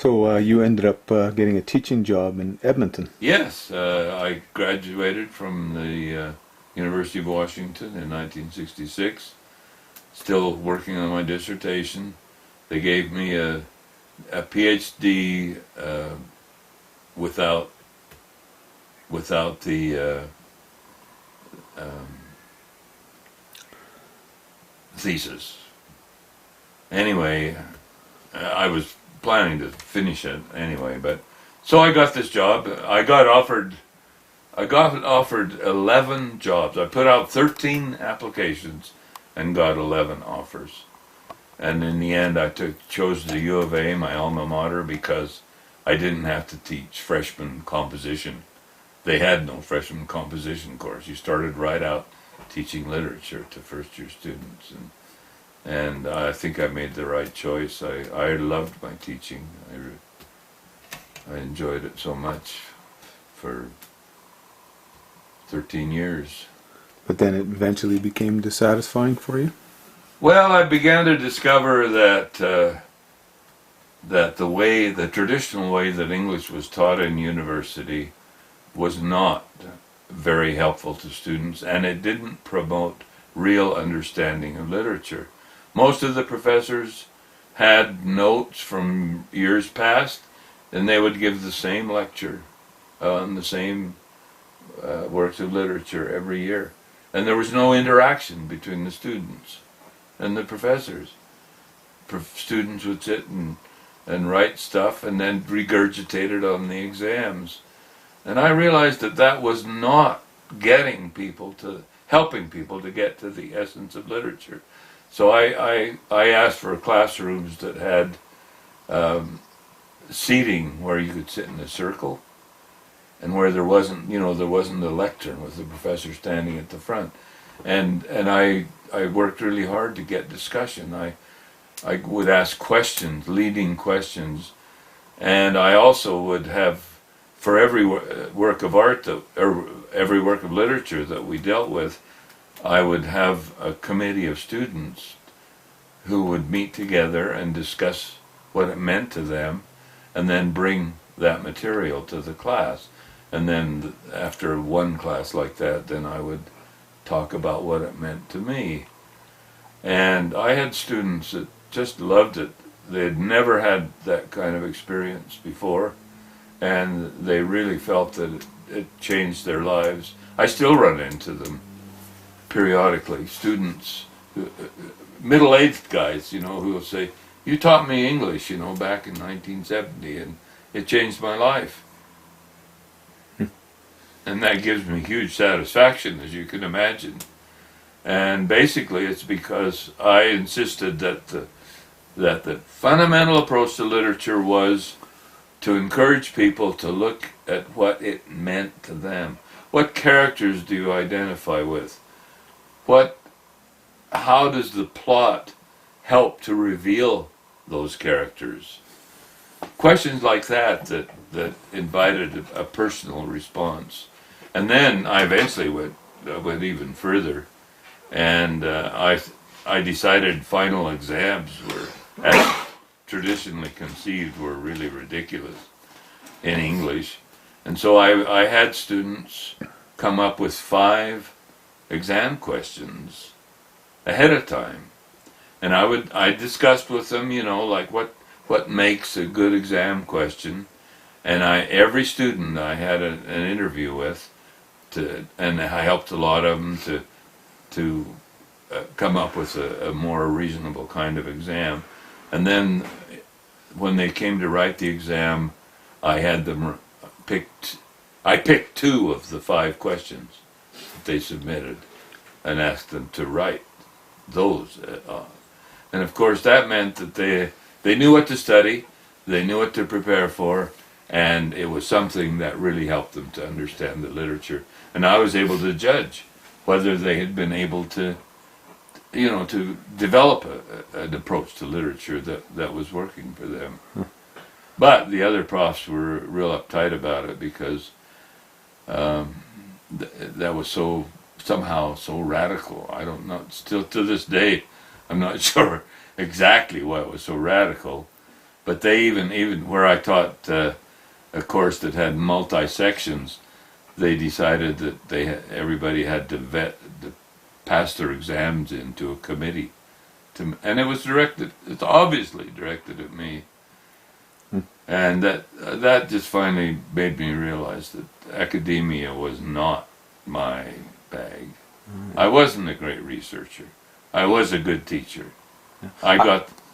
So you ended up getting a teaching job in Edmonton. Yes, I graduated from the University of Washington in 1966, still working on my dissertation. They gave me a PhD without the thesis. Anyway, I was planning to finish it anyway, but so I got this job. I got offered 11 jobs. I put out 13 applications and got 11 offers. And in the end, I chose the U of A, my alma mater, because I didn't have to teach freshman composition. They had no freshman composition course. You started right out teaching literature to first-year students, and I think I made the right choice. I loved my teaching. I enjoyed it so much for 13 years. But then it eventually became dissatisfying for you? Well, I began to discover that the traditional way that English was taught in university was not very helpful to students, and it didn't promote real understanding of literature. Most of the professors had notes from years past, and they would give the same lecture on the same works of literature every year. And there was no interaction between the students and the professors. Students would sit and write stuff and then regurgitate it on the exams. And I realized that was not helping people to get to the essence of literature. So I asked for classrooms that had seating where you could sit in a circle, and where there wasn't a lectern with the professor standing at the front. And I worked really hard to get discussion. I would ask questions, leading questions, and I also would have, for every work of art or every work of literature that we dealt with, I would have a committee of students who would meet together and discuss what it meant to them, and then bring that material to the class. And then after one class like that, then I would talk about what it meant to me. And I had students that just loved it. They had never had that kind of experience before, and they really felt that it changed their lives. I still run into them periodically, students, middle-aged guys, who will say, "You taught me English, back in 1970, and it changed my life." And that gives me huge satisfaction, as you can imagine. And basically it's because I insisted that the fundamental approach to literature was to encourage people to look at what it meant to them. What characters do you identify with? How does the plot help to reveal those characters? Questions like that invited a personal response. And then I eventually went even further, and I decided final exams were, as traditionally conceived, were really ridiculous in English. And so I had students come up with 5 exam questions ahead of time. And I discussed with them, like what makes a good exam question. And every student I had an interview with, and I helped a lot of them to come up with a more reasonable kind of exam. And then when they came to write the exam, I had them I picked 2 of the 5 questions that they submitted and asked them to write those. And of course that meant that they knew what to study, they knew what to prepare for, and it was something that really helped them to understand the literature. And I was able to judge whether they had been able to develop an approach to literature that was working for them. But the other profs were real uptight about it because that was somehow so radical. I don't know, still to this day, I'm not sure exactly why it was so radical. But they even where I taught a course that had multi-sections, they decided that everybody had to pass their exams into a committee, and it was directed. It's obviously directed at me, and that just finally made me realize that academia was not my bag. I wasn't a great researcher. I was a good teacher.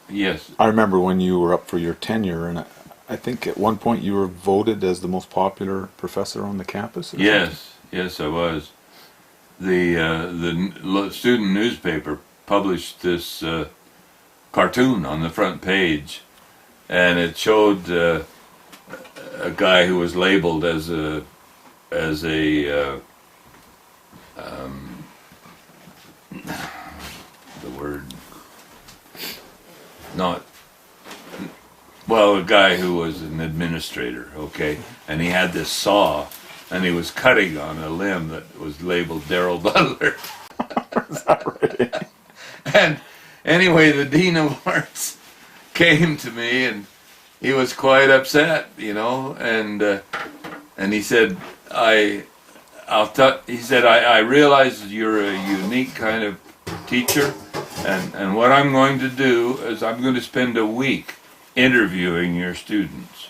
Yes. I remember when you were up for your tenure, and I think at one point you were voted as the most popular professor on the campus. Or Yes, yes, I was. The student newspaper published this cartoon on the front page, and it showed a guy who was labeled as a the word not well, a guy who was an administrator, okay, and he had this saw, and he was cutting on a limb that was labeled Daryl Butler. Is that right? And anyway, the dean of arts came to me, and he was quite upset, you know, and he said, I realize you're a unique kind of teacher, and what I'm going to do is I'm going to spend a week interviewing your students.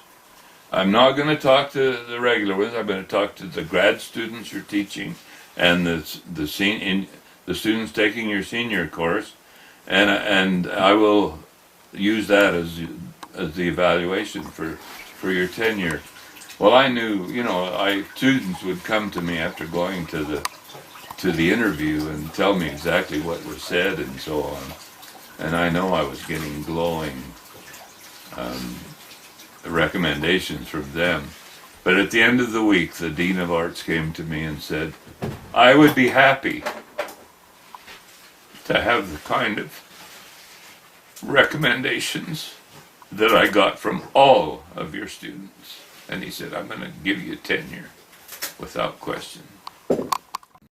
I'm not going to talk to the regular ones. I'm going to talk to the grad students you're teaching and the students taking your senior course, and I will use that as the evaluation for your tenure. Well, I knew, you know, students would come to me after going to the interview and tell me exactly what was said and so on, and I know I was getting glowing recommendations from them. But at the end of the week, the Dean of Arts came to me and said, I would be happy to have the kind of recommendations that I got from all of your students. And he said, I'm going to give you tenure without question.